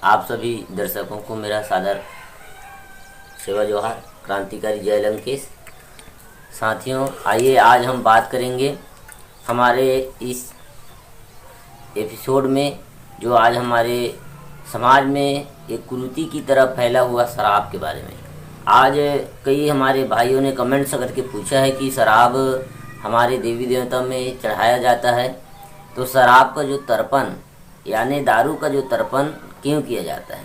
आप सभी दर्शकों को मेरा सादर सेवा जोहार। क्रांतिकारी जय लंकेश। साथियों, आइए आज हम बात करेंगे हमारे इस एपिसोड में जो आज हमारे समाज में एक कुरीति की तरह फैला हुआ शराब के बारे में। आज कई हमारे भाइयों ने कमेंट्स करके पूछा है कि शराब हमारे देवी देवता में चढ़ाया जाता है, तो शराब का जो तर्पण यानी दारू का जो तर्पण क्यों किया जाता है,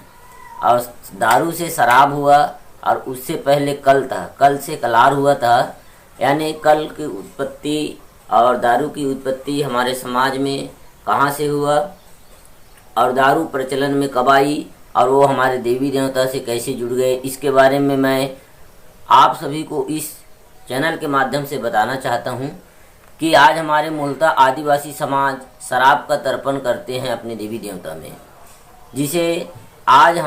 और दारू से शराब हुआ और उससे पहले कल था, कल से कलार हुआ था, यानी कल की उत्पत्ति और दारू की उत्पत्ति हमारे समाज में कहाँ से हुआ और दारू प्रचलन में कब आई और वो हमारे देवी देवता से कैसे जुड़ गए, इसके बारे में मैं आप सभी को इस चैनल के माध्यम से बताना चाहता हूँ कि आज हमारे मूलतः आदिवासी समाज शराब का तर्पण करते हैं अपने देवी देवता में, जिसे आज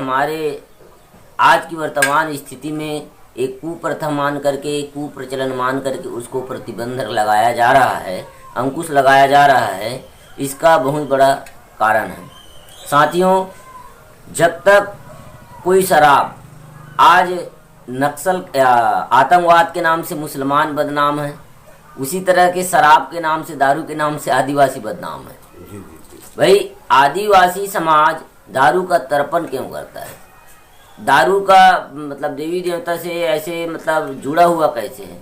की वर्तमान स्थिति में एक कुप्रथा मान करके, कुप्रचलन मान करके उसको प्रतिबंध लगाया जा रहा है, अंकुश लगाया जा रहा है। इसका बहुत बड़ा कारण है। साथियों, जब तक कोई शराब, आज नक्सल आतंकवाद के नाम से मुसलमान बदनाम है, उसी तरह के शराब के नाम से, दारू के नाम से आदिवासी बदनाम है। भाई, आदिवासी समाज दारू का तर्पण क्यों करता है? दारू का मतलब देवी देवता से ऐसे मतलब जुड़ा हुआ कैसे है?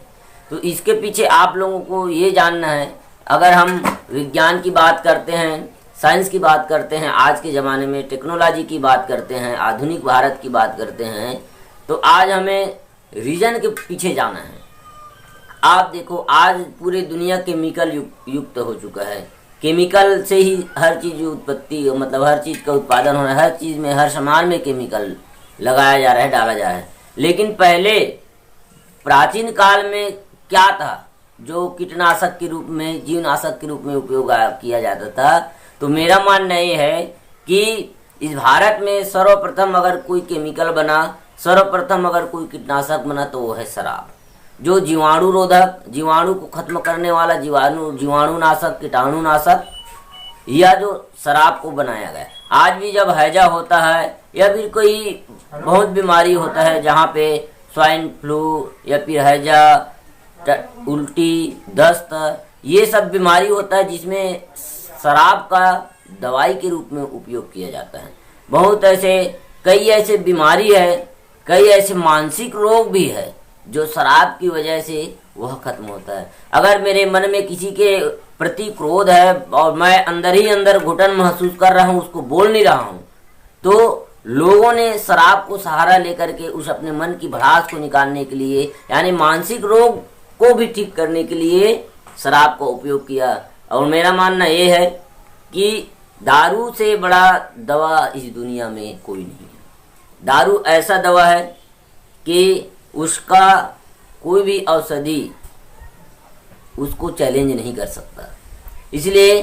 तो इसके पीछे आप लोगों को ये जानना है। अगर हम विज्ञान की बात करते हैं, साइंस की बात करते हैं, आज के ज़माने में टेक्नोलॉजी की बात करते हैं, आधुनिक भारत की बात करते हैं, तो आज हमें रीजन के पीछे जाना है। आप देखो, आज पूरे दुनिया केमिकल युक्त हो चुका है। केमिकल से ही हर चीज़ उत्पत्ति, मतलब हर चीज़ का उत्पादन हो रहा है, हर चीज़ में, हर सामान में केमिकल लगाया जा रहा है, डाला जा रहा है। लेकिन पहले प्राचीन काल में क्या था जो कीटनाशक के रूप में, जीवनाशक के रूप में उपयोग किया जाता था? तो मेरा मानना ये है कि इस भारत में सर्वप्रथम अगर कोई केमिकल बना, सर्वप्रथम अगर कोई कीटनाशक बना, तो वो है शराब, जो जीवाणु रोधक, जीवाणु को खत्म करने वाला जीवाणुनाशक, कीटाणुनाशक, या जो शराब को बनाया गया। आज भी जब हैजा होता है या फिर कोई बहुत बीमारी होता है, जहाँ पे स्वाइन फ्लू या फिर हैजा, उल्टी, दस्त, ये सब बीमारी होता है, जिसमें शराब का दवाई के रूप में उपयोग किया जाता है। बहुत ऐसे कई ऐसे बीमारी है, कई ऐसे मानसिक रोग भी है जो शराब की वजह से वह खत्म होता है। अगर मेरे मन में किसी के प्रति क्रोध है और मैं अंदर ही अंदर घुटन महसूस कर रहा हूँ, उसको बोल नहीं रहा हूँ, तो लोगों ने शराब को सहारा लेकर के उस अपने मन की भड़ास को निकालने के लिए, यानी मानसिक रोग को भी ठीक करने के लिए शराब का उपयोग किया। और मेरा मानना ये है कि दारू से बड़ा दवा इस दुनिया में कोई नहीं है। दारू ऐसा दवा है कि उसका कोई भी औषधि उसको चैलेंज नहीं कर सकता। इसलिए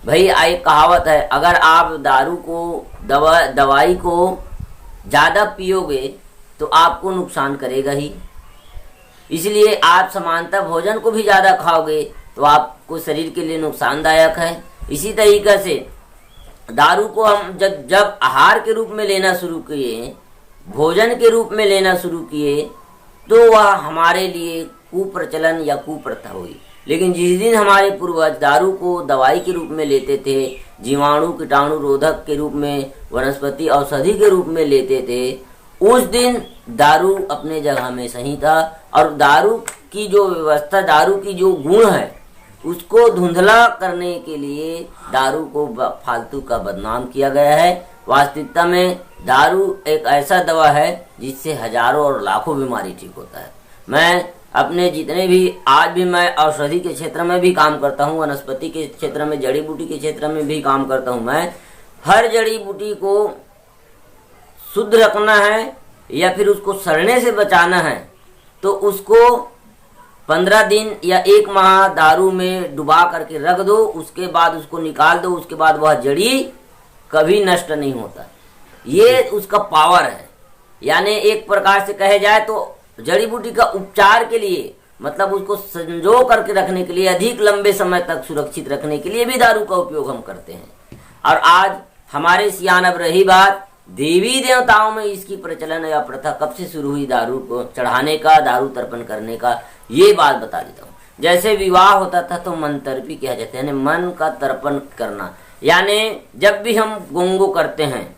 भाई, एक कहावत है, अगर आप दारू को, दवाई को ज़्यादा पियोगे तो आपको नुकसान करेगा ही। इसलिए आप समानता भोजन को भी ज़्यादा खाओगे तो आपको शरीर के लिए नुकसानदायक है। इसी तरीके से दारू को हम जब आहार के रूप में लेना शुरू किए, भोजन के रूप में लेना शुरू किए, तो वह हमारे लिए कुप्रचलन या कुप्रथा हुई। लेकिन जिस दिन हमारे पूर्वज दारू को दवाई के रूप में लेते थे, जीवाणु कीटाणु रोधक के रूप में, वनस्पति औषधि के रूप में लेते थे, उस दिन दारू अपने जगह में सही था। और दारू की जो व्यवस्था, दारू की जो गुण है, उसको धुंधला करने के लिए दारू को फालतू का बदनाम किया गया है। वास्तविकता में दारू एक ऐसा दवा है जिससे हजारों और लाखों बीमारी ठीक होता है। मैं अपने जितने भी, आज भी मैं औषधि के क्षेत्र में भी काम करता हूँ, वनस्पति के क्षेत्र में, जड़ी बूटी के क्षेत्र में भी काम करता हूँ। मैं हर जड़ी बूटी को शुद्ध रखना है या फिर उसको सड़ने से बचाना है, तो उसको 15 दिन या 1 माह दारू में डुबा करके रख दो, उसके बाद उसको निकाल दो, उसके बाद वह जड़ी कभी नष्ट नहीं होता। ये उसका पावर है। यानी एक प्रकार से कहे जाए तो जड़ी बूटी का उपचार के लिए, मतलब उसको संजो करके रखने के लिए, अधिक लंबे समय तक सुरक्षित रखने के लिए भी दारू का उपयोग हम करते हैं। और आज हमारे सियान, अब रही बात देवी देवताओं में इसकी प्रचलन या प्रथा कब से शुरू हुई दारू को चढ़ाने का, दारू तर्पण करने का, ये बात बता देता हूँ। जैसे विवाह होता था तो मन तर्पी किया जाता है, यानी मन का तर्पण करना, यानी जब भी हम गुंगो करते हैं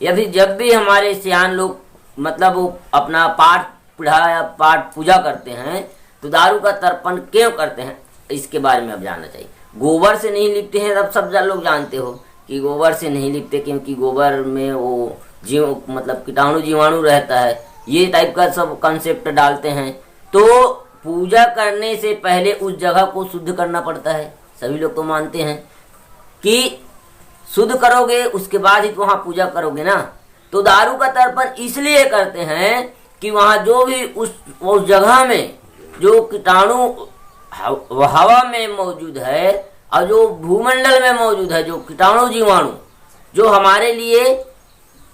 या फिर जब भी हमारे सियान लोग मतलब वो अपना पाठ पढ़ा या पाठ पूजा करते हैं तो दारू का तर्पण क्यों करते हैं, इसके बारे में अब जानना चाहिए। गोबर से नहीं लिपते हैं, अब सब लोग जानते हो कि गोबर से नहीं लिपते, क्योंकि गोबर में वो जीव मतलब कीटाणु जीवाणु रहता है, ये टाइप का सब कंसेप्ट डालते हैं। तो पूजा करने से पहले उस जगह को शुद्ध करना पड़ता है, सभी लोग तो मानते हैं कि शुद्ध करोगे उसके बाद ही तो वहां पूजा करोगे ना। तो दारू का तर्पण इसलिए करते हैं कि वहां जो भी उस जगह में जो कीटाणु हवा में मौजूद है और जो भूमंडल में मौजूद है, जो कीटाणु जीवाणु जो हमारे लिए,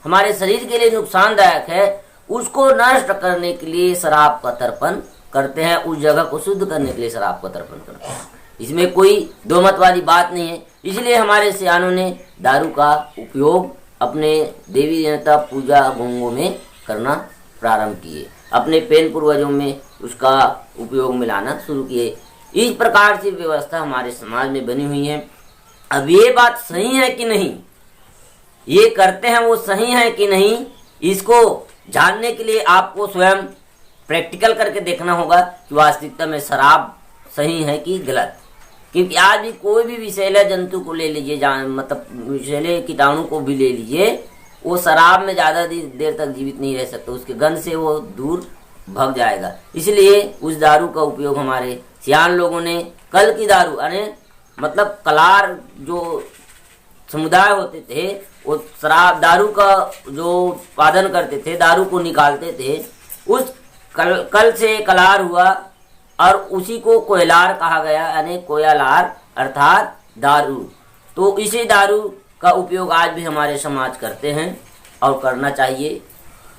हमारे शरीर के लिए नुकसानदायक है, उसको नष्ट करने के लिए शराब का तर्पण करते हैं, उस जगह को शुद्ध करने के लिए शराब का तर्पण करते हैं। इसमें कोई दो मत वाली बात नहीं है। इसलिए हमारे सियानों ने दारू का उपयोग अपने देवी देवता पूजा भोंगों में करना प्रारंभ किए, अपने पेन पूर्वजों में उसका उपयोग में लाना शुरू किए। इस प्रकार से व्यवस्था हमारे समाज में बनी हुई है। अब ये बात सही है कि नहीं, ये करते हैं वो सही है कि नहीं, इसको जानने के लिए आपको स्वयं प्रैक्टिकल करके देखना होगा कि वास्तविकता में शराब सही है कि गलत। क्योंकि आज भी कोई भी विषैले जंतु को ले लीजिए, मतलब विषैले कीटाणु को भी ले लीजिए, वो शराब में ज्यादा देर तक जीवित नहीं रह सकता, उसके गंध से वो दूर भाग जाएगा। इसलिए उस दारू का उपयोग हमारे सियान लोगों ने कल की दारू, यानी मतलब कलार जो समुदाय होते थे वो शराब दारू का जो उत्पादन करते थे, दारू को निकालते थे, उस कल से कलार हुआ और उसी को कोयलार कहा गया, यानी कोयलार अर्थात दारू। तो इसी दारू का उपयोग आज भी हमारे समाज करते हैं और करना चाहिए।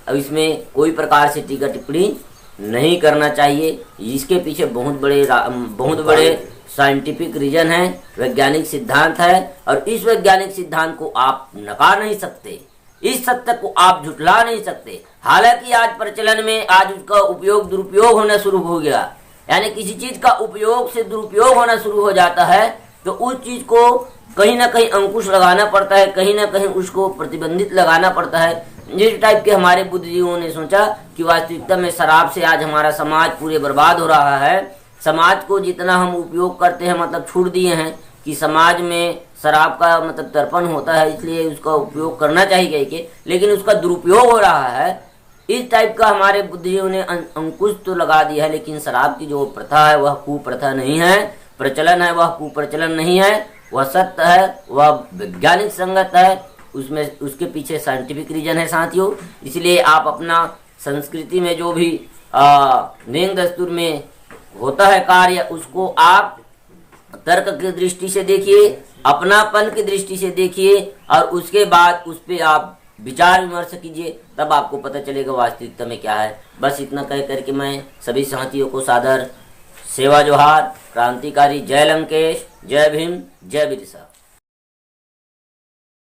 अब इसमें कोई प्रकार से टीका टिप्पणी नहीं करना चाहिए। इसके पीछे बहुत बड़े साइंटिफिक रीजन है, वैज्ञानिक सिद्धांत है, और इस वैज्ञानिक सिद्धांत को आप नकार नहीं सकते, इस सत्य को आप झुठला नहीं सकते। हालांकि आज प्रचलन में आज उसका उपयोग दुरुपयोग होना शुरू हो गया, यानी किसी चीज का उपयोग से दुरुपयोग होना शुरू हो जाता है तो उस चीज को कहीं ना कहीं अंकुश लगाना पड़ता है, कहीं ना कहीं उसको प्रतिबंधित लगाना पड़ता है। जिस टाइप के हमारे बुद्धिजीवियों ने सोचा कि वास्तविकता में शराब से आज हमारा समाज पूरे बर्बाद हो रहा है, समाज को जितना हम उपयोग करते हैं मतलब छूट दिए हैं कि समाज में शराब का मतलब तर्पण होता है इसलिए उसका उपयोग करना चाहिए कि, लेकिन उसका दुरुपयोग हो रहा है। इस टाइप का हमारे बुद्धिजीवियों ने अंकुश तो लगा दिया है, लेकिन शराब की जो प्रथा है वह कुप्रथा नहीं है, प्रचलन है वह कुप्रचलन नहीं है, वह सत्य है, वह वैज्ञानिक संगत है, उसमें उसके पीछे साइंटिफिक रीजन है साथियों। इसलिए आप अपना संस्कृति में जो भी नेम दस्तूर में होता है कार्य उसको आप तर्क की दृष्टि से देखिए, अपनापन की दृष्टि से देखिए और उसके बाद उस पर आप विचार विमर्श कीजिए, तब आपको पता चलेगा वास्तविकता में क्या है। बस इतना कह करके मैं सभी साथियों को सादर सेवा जोहार, क्रांतिकारी जय लंकेश, जय भीम, जय बिरसा।